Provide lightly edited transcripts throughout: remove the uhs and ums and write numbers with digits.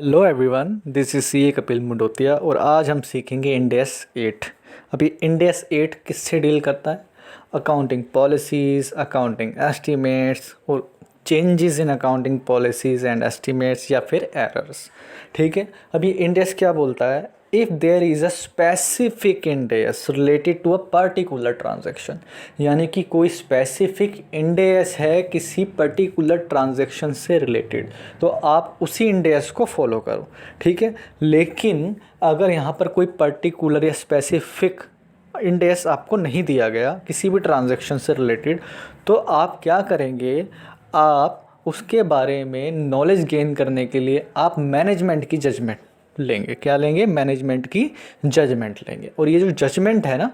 Hello everyone, this is C A Kapil Mundotiya और आज हम सीखेंगे इंडेस 8। अभी इंडेस 8 किससे डील करता है? अकाउंटिंग पॉलिसीज़, अकाउंटिंग एस्टीमेट्स और changes in accounting policies and estimates या फिर एरर्स। ठीक है, अभी इंडेस क्या बोलता है? If there is a specific Ind AS related to a particular transaction, यानी कि कोई स्पेसिफिक इंडेस है किसी पर्टिकुलर ट्रांजेक्शन से रिलेटेड, तो आप उसी इंडेस को फॉलो करो। ठीक है, लेकिन अगर यहाँ पर कोई पर्टिकुलर या स्पेसिफिक इंडेस आपको नहीं दिया गया किसी भी ट्रांजेक्शन से रिलेटेड, तो आप क्या करेंगे? आप उसके बारे में नॉलेज गेन करने के लिए आप मैनेजमेंट की जजमेंट लेंगे। क्या लेंगे? मैनेजमेंट की जजमेंट लेंगे। और ये जो जजमेंट है ना,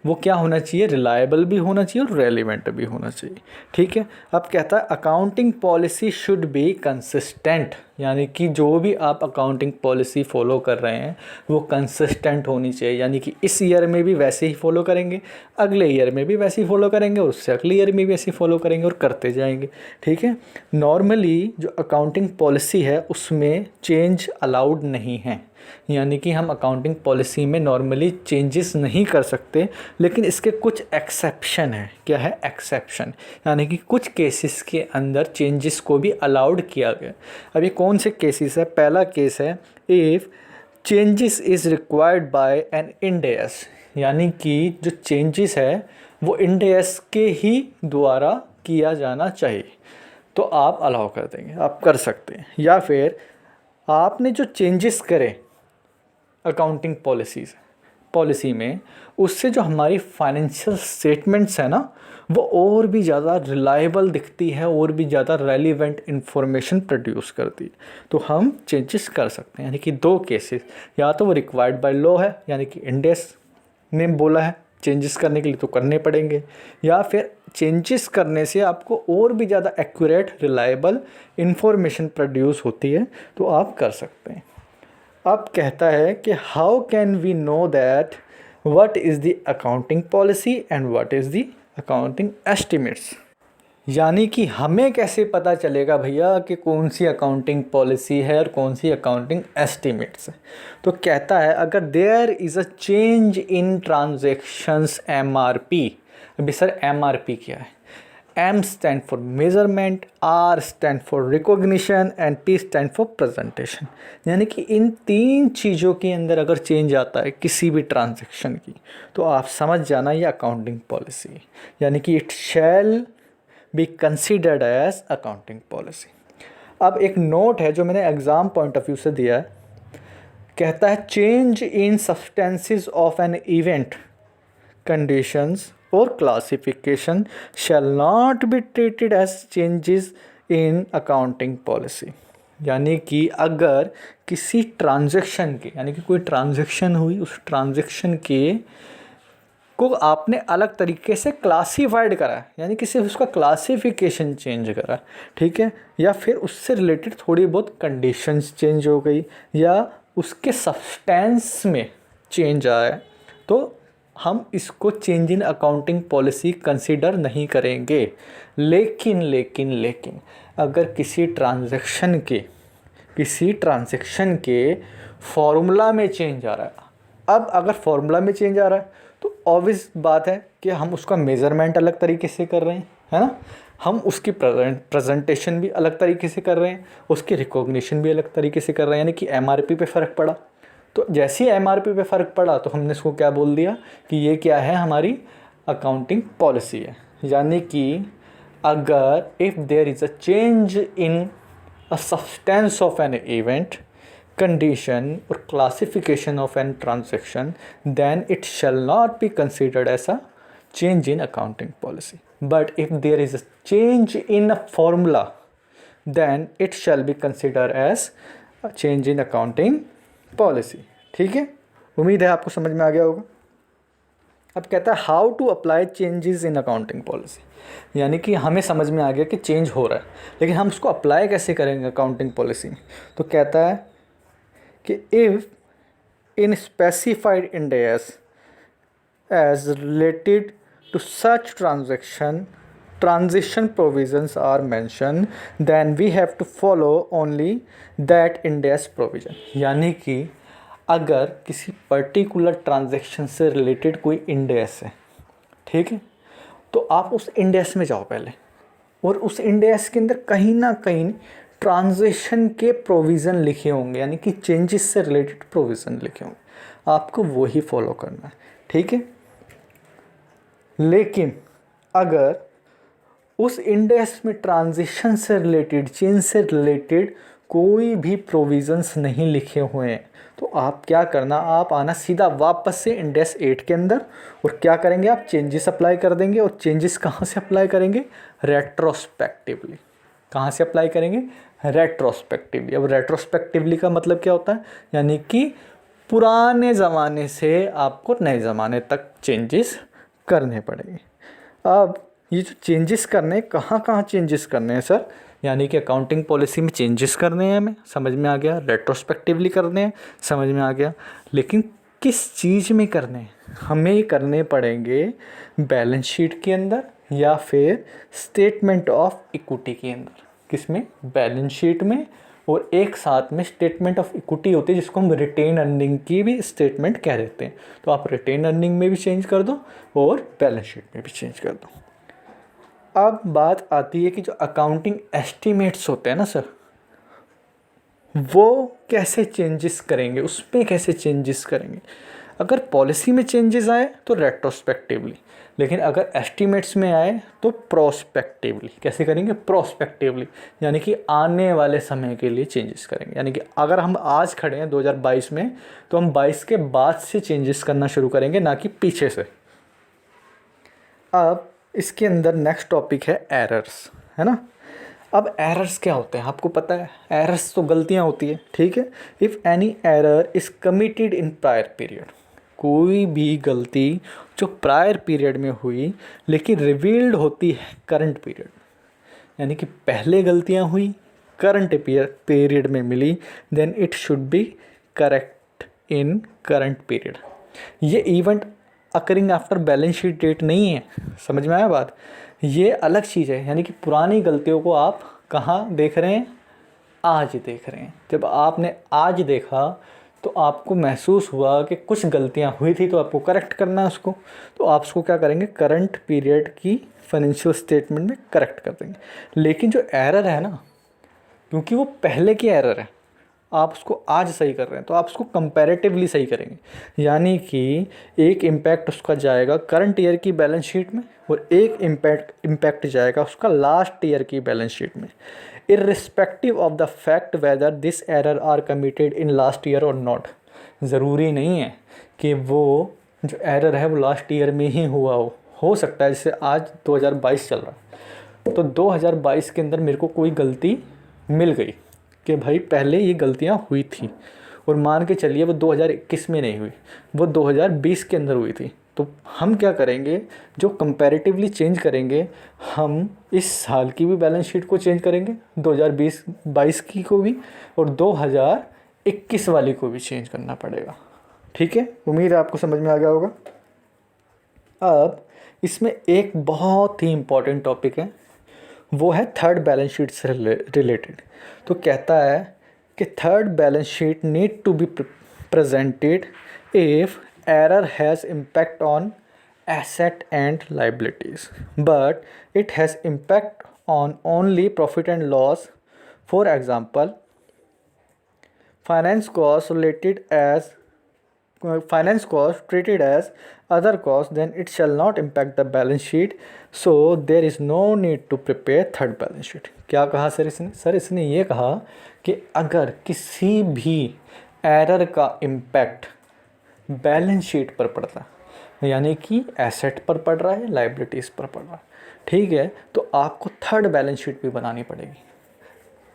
वो क्या होना चाहिए? रिलायबल भी होना चाहिए और रेलिवेंट भी होना चाहिए। ठीक है, अब कहता है accounting policy should be consistent, यानी कि जो भी आप अकाउंटिंग पॉलिसी फॉलो कर रहे हैं वो कंसिस्टेंट होनी चाहिए। यानी कि इस ईयर में भी वैसे ही फॉलो करेंगे, अगले ईयर में भी वैसे ही फॉलो करेंगे और उससे अगले ईयर में भी वैसे ही फॉलो करेंगे और करते जाएंगे। ठीक है, नॉर्मली जो अकाउंटिंग पॉलिसी है उसमें चेंज अलाउड नहीं है, यानी कि हम अकाउंटिंग पॉलिसी में नॉर्मली चेंजेस नहीं कर सकते, लेकिन इसके कुछ एक्सेप्शन है। क्या है एक्सेप्शन? यानी कि कुछ केसेस के अंदर चेंजेस को भी अलाउड किया गया। अभी कौन से केसेस है? पहला केस है if changes is required by an Ind AS, यानी कि जो चेंजेस है वो इंडेस के ही द्वारा किया जाना चाहिए, तो आप अलाउ कर देंगे, आप कर सकते हैं। या फिर आपने जो चेंजेस करे अकाउंटिंग पॉलिसी में, उससे जो हमारी फाइनेंशियल स्टेटमेंट्स है ना, वो और भी ज़्यादा रिलायबल दिखती है और भी ज़्यादा रेलिवेंट इन्फॉर्मेशन प्रोड्यूस करती है, तो हम चेंजेस कर सकते हैं। यानी कि दो केसेस, या तो वो रिक्वायर्ड बाय लॉ है, यानी कि इंडेस ने बोला है चेंजेस करने के लिए तो करने पड़ेंगे, या फिर चेंजेस करने से आपको और भी ज़्यादा एक्यूरेट रिलायबल इन्फॉर्मेशन प्रोड्यूस होती है, तो आप कर सकते हैं। अब कहता है कि how can we know that what is the accounting policy and what is the accounting estimates, यानी कि हमें कैसे पता चलेगा भैया कि कौन सी अकाउंटिंग पॉलिसी है और कौन सी अकाउंटिंग एस्टिमेट्स है? तो कहता है अगर there is a change in transactions MRP। अभी सर MRP क्या है? M stand for measurement, R stand for recognition and P stand for presentation. यानी कि इन तीन चीज़ों के अंदर अगर चेंज आता है किसी भी ट्रांजैक्शन की, तो आप समझ जाना ये अकाउंटिंग पॉलिसी है, यानी कि it shall be considered as accounting policy. अब एक नोट है जो मैंने एग्ज़ाम पॉइंट ऑफ व्यू से दिया है, कहता है change in substances of an event, conditions और classification shall not be treated as changes in accounting policy. यानी कि अगर किसी ट्रांजैक्शन के, यानी कि कोई ट्रांजैक्शन हुई, उस ट्रांजैक्शन के को आपने अलग तरीके से क्लासिफाइड करा है, यानी कि सिर्फ उसका क्लासिफिकेशन चेंज करा, ठीक है, या फिर उससे रिलेटेड थोड़ी बहुत कंडीशंस चेंज हो गई या उसके सब्सटेंस में चेंज आया, तो हम इसको change in accounting policy consider नहीं करेंगे। लेकिन अगर किसी ट्रांजैक्शन के फॉर्मूला में चेंज आ रहा है, अब अगर फॉर्मूला में चेंज आ रहा है तो ऑब्वियस बात है कि हम उसका मेज़रमेंट अलग तरीके से कर रहे हैं, है ना, हम उसकी प्रेजेंटेशन भी अलग तरीके से कर रहे हैं, उसकी रिकॉग्निशन भी अलग तरीके से कर रहे हैं, यानी कि MRP पे फ़र्क पड़ा। तो जैसे ही MRP पे फ़र्क पड़ा तो हमने इसको क्या बोल दिया कि ये क्या है? हमारी अकाउंटिंग पॉलिसी है। यानी कि अगर if there is a change in a substance of an event, condition or classification of an transaction, then it shall not be considered as a change in accounting policy. But if there is a change in a formula, then it shall be considered as a change in accounting policy. ठीक है, उम्मीद है आपको समझ में आ गया होगा। अब कहता है how to apply changes in accounting policy, यानी कि हमें समझ में आ गया कि चेंज हो रहा है, लेकिन हम उसको अप्लाई कैसे करेंगे अकाउंटिंग पॉलिसी में? तो कहता है कि if in specified Ind AS as related to such transaction transition provisions are mentioned, then we have to follow only that Ind AS provision. यानी कि अगर किसी पर्टिकुलर ट्रांजेक्शन से रिलेटेड कोई Ind AS है, ठीक है, तो आप उस Ind AS में जाओ पहले, और उस Ind AS के अंदर कहीं ना कहीं ट्रांजेक्शन के प्रोविज़न लिखे होंगे, यानी कि चेंजेस से रिलेटेड प्रोविज़न लिखे होंगे, आपको वही फॉलो करना है, ठीक है। लेकिन अगर उस Ind AS में ट्रांजिशन से रिलेटेड, चेंज से रिलेटेड कोई भी प्रोविज़न्स नहीं लिखे हुए हैं, तो आप क्या करना, आप आना सीधा वापस से Ind AS 8 के अंदर, और क्या करेंगे, आप चेंजेस अप्लाई कर देंगे। और चेंजेस कहाँ से अप्लाई करेंगे, रेट्रोस्पेक्टिवली। कहाँ से अप्लाई करेंगे, रेट्रोस्पेक्टिवली। अब रेट्रोस्पेक्टिवली का मतलब क्या होता है, यानी कि पुराने ज़माने से आपको नए ज़माने तक चेंजेस करने पड़ेंगे। अब ये जो चेंजेस करने, कहाँ कहाँ चेंजेस करने हैं सर, यानी कि अकाउंटिंग पॉलिसी में चेंजेस करने हैं, हमें समझ में आ गया। रेट्रोस्पेक्टिवली करने हैं, समझ में आ गया। लेकिन किस चीज़ में करने हैं, हमें करने पड़ेंगे बैलेंस शीट के अंदर या फिर स्टेटमेंट ऑफ इक्विटी के अंदर। किस में, बैलेंस शीट में, और एक साथ में स्टेटमेंट ऑफ इक्विटी होती है जिसको हम रिटेन अर्निंग की भी स्टेटमेंट कह देते हैं। तो आप रिटेन अर्निंग में भी चेंज कर दो और बैलेंस शीट में भी चेंज कर दो। अब बात आती है कि जो अकाउंटिंग एस्टीमेट्स होते हैं ना सर, वो कैसे चेंजेस करेंगे, उसमें कैसे चेंजेस करेंगे। अगर पॉलिसी में चेंजेस आए तो रेट्रोस्पेक्टिवली, लेकिन अगर एस्टीमेट्स में आए तो प्रोस्पेक्टिवली। कैसे करेंगे, प्रोस्पेक्टिवली, यानी कि आने वाले समय के लिए चेंजेस करेंगे। यानी कि अगर हम आज खड़े हैं 2022 में, तो हम 22 के बाद से चेंजेस करना शुरू करेंगे, ना कि पीछे से। अब इसके अंदर नेक्स्ट टॉपिक है एरर्स, है ना। अब एरर्स क्या होते हैं, आपको पता है, एरर्स तो गलतियां होती है, ठीक है। If any error is committed in prior period, कोई भी गलती जो प्रायर पीरियड में हुई लेकिन रिवील्ड होती है करंट पीरियड, यानी कि पहले गलतियां हुई, करंट पीरियड में मिली, then it should be correct in current period. ये event occurring after balance sheet date नहीं है, समझ में आया बात। ये अलग चीज़ है, यानी कि पुरानी गलतियों को आप कहाँ देख रहे हैं, आज देख रहे हैं। जब आपने आज देखा तो आपको महसूस हुआ कि कुछ गलतियां हुई थी, तो आपको करेक्ट करना है उसको। तो आप उसको क्या करेंगे, करंट पीरियड की फाइनेंशियल स्टेटमेंट में करेक्ट कर देंगे। लेकिन जो एरर है ना, क्योंकि वो पहले की एरर है, आप उसको आज सही कर रहे हैं, तो आप उसको कंपैरेटिवली सही करेंगे। यानी कि एक इम्पैक्ट उसका जाएगा करंट ईयर की बैलेंस शीट में, और एक इम्पैक्ट जाएगा उसका लास्ट ईयर की बैलेंस शीट में, irrespective of the fact whether this error are committed in last year or not. ज़रूरी नहीं है कि वो जो एरर है वो लास्ट ईयर में ही हुआ हो सकता है। जैसे आज 2022 चल रहा है, तो 2022 के अंदर मेरे को कोई गलती मिल गई कि भाई पहले ये गलतियाँ हुई थी, और मान के चलिए वो 2021 में नहीं हुई, वो 2020 के अंदर हुई थी। तो हम क्या करेंगे, जो कंपैरेटिवली चेंज करेंगे, हम इस साल की भी बैलेंस शीट को चेंज करेंगे, 2020-22 की को भी, और 2021 वाली को भी चेंज करना पड़ेगा। ठीक है, उम्मीद है आपको समझ में आ गया होगा। अब इसमें एक बहुत ही इम्पॉर्टेंट टॉपिक है, वो है थर्ड बैलेंस शीट से रिलेटेड। तो कहता है कि third balance sheet need to be presented if error has impact on asset and liabilities, but it has impact on only profit and loss. For example, finance costs treated as other costs, then it shall not impact the balance sheet, so there is no need to prepare third balance sheet. क्या कहा sir इसने, sir इसने ये कहा कि अगर किसी भी एरर का इम्पैक्ट बैलेंस शीट पर पड़ता है, यानी कि एसेट पर पड़ रहा है, लाइबिलिटीज़ पर पड़ रहा है, ठीक है, तो आपको थर्ड बैलेंस शीट भी बनानी पड़ेगी।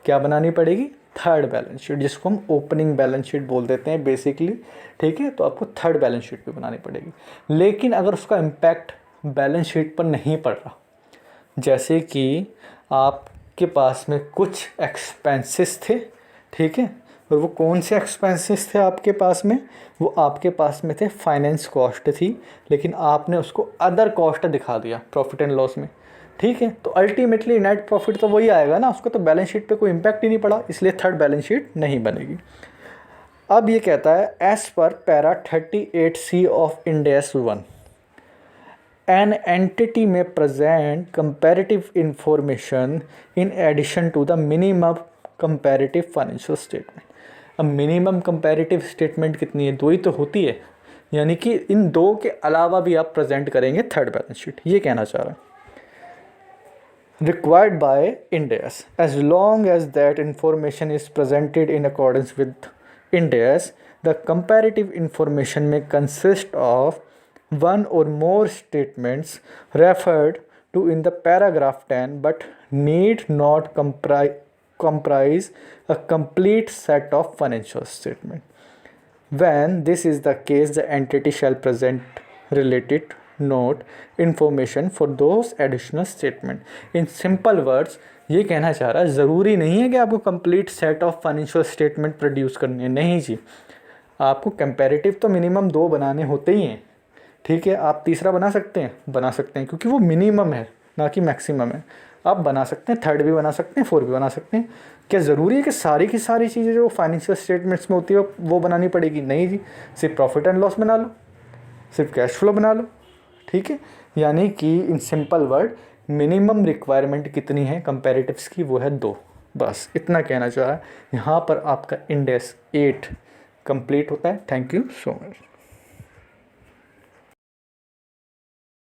क्या बनानी पड़ेगी, थर्ड बैलेंस शीट, जिसको हम ओपनिंग बैलेंस शीट बोल देते हैं बेसिकली, ठीक है। तो आपको थर्ड बैलेंस शीट भी बनानी पड़ेगी। लेकिन अगर उसका इम्पैक्ट बैलेंस शीट पर नहीं पड़ रहा, जैसे कि आपके पास में कुछ एक्सपेंसेस थे, ठीक है, और वो कौन से एक्सपेंसेस थे आपके पास में, वो आपके पास में थे फाइनेंस कॉस्ट थी, लेकिन आपने उसको अदर कॉस्ट दिखा दिया प्रॉफिट एंड लॉस में, ठीक है, तो अल्टीमेटली नेट प्रॉफिट तो वही आएगा ना, उसको तो बैलेंस शीट पे कोई इम्पैक्ट ही नहीं पड़ा, इसलिए थर्ड बैलेंस शीट नहीं बनेगी। अब ये कहता है as per para 38C of Ind AS 1 an entity में present comparative information in addition to the minimum comparative financial statement. अब मिनिमम कंपैरेटिव स्टेटमेंट कितनी है, 2 ही तो होती है, यानी कि इन 2 के अलावा भी आप प्रेजेंट करेंगे थर्ड बैलेंस शीट, ये कहना चाह रहा है। Required by Ind AS as long as that information is presented in accordance with Ind AS, the comparative information may consist of one or more statements referred to in the paragraph 10 but need not comprise a complete set of financial statement. When this is the case, the entity shall present related note information for those additional statement. In simple words, ये कहना चाह रहा है ज़रूरी नहीं है कि आपको complete set of financial statement produce करने हैं, नहीं जी, आपको कंपैरेटिव तो मिनिमम 2 बनाने होते ही हैं, ठीक है। आप तीसरा बना सकते हैं क्योंकि वो मिनिमम है ना कि मैक्सिमम है। आप बना सकते हैं, थर्ड भी बना सकते हैं, 4 भी बना सकते हैं। क्या ज़रूरी है कि सारी की सारी चीज़ें जो फाइनेंशियल स्टेटमेंट्स में होती है वो बनानी पड़ेगी? नहीं जी, सिर्फ प्रॉफिट एंड लॉस बना लो, सिर्फ कैश फ्लो बना लो, ठीक है। यानी कि in simple word minimum requirement कितनी है कंपैरेटिव्स की, वो है 2, बस इतना कहना चाह रहा है। यहाँ पर आपका इंड एस 8 कंप्लीट होता है। Thank you so much.